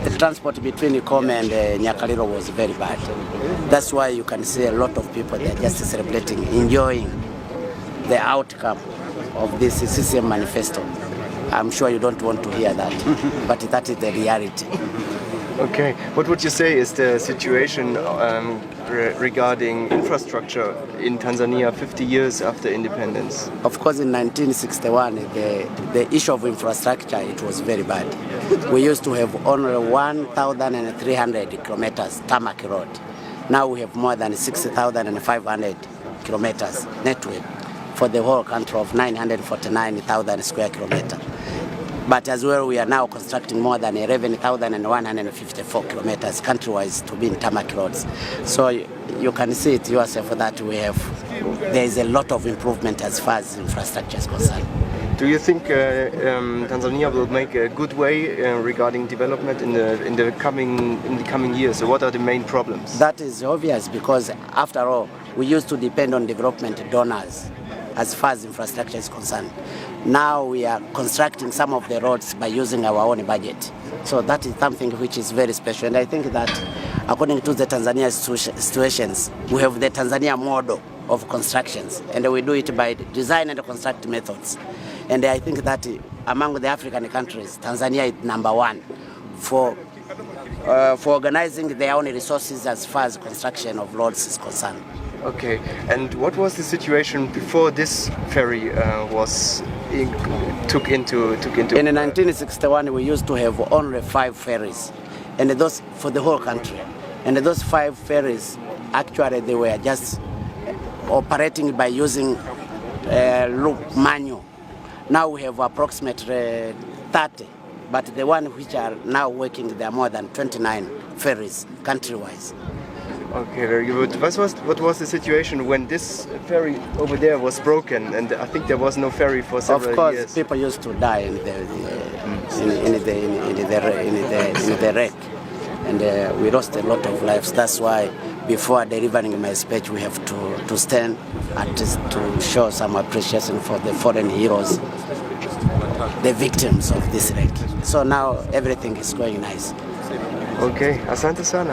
The transport between Ikome and Nyakaliro was very bad. That's why you can see a lot of people, they're just celebrating, enjoying the outcome of this CCM manifesto. I'm sure you don't want to hear that, but that is the reality. Okay, what would you say is the situation regarding infrastructure in Tanzania 50 years after independence? Of course, in 1961, the issue of infrastructure, it was very bad. We used to have only 1,300 kilometers tarmac road. Now we have more than 60,500 kilometers network for the whole country of 949,000 square kilometers. But as well, we are now constructing more than 11,154 kilometers countrywide to be in tarmac roads. So you can see it yourself that there is a lot of improvement as far as infrastructure is concerned. Do you think Tanzania will make a good way regarding development in the coming years? So what are the main problems? That is obvious because after all, we used to depend on development donors as far as infrastructure is concerned. Now we are constructing some of the roads by using our own budget. So that is something which is very special. And I think that according to the Tanzania situations, we have the Tanzania model of constructions. And we do it by design and construct methods. And I think that among the African countries, Tanzania is number one for organizing their own resources as far as construction of roads is concerned. Okay, and what was the situation before this ferry took into? In 1961, we used to have only 5 ferries, and those for the whole country. And those 5 ferries, actually, they were just operating by using loop manual. Now we have approximately 30, but the one which are now working, there are more than 29 ferries country-wise. Okay, very good. What was the situation when this ferry over there was broken, and I think there was no ferry for several years? Of course, people used to die in the wreck, and we lost a lot of lives. That's why, before delivering my speech, we have to stand and to show some appreciation for the fallen heroes, the victims of this wreck. So now everything is going nice. Okay, asante sana.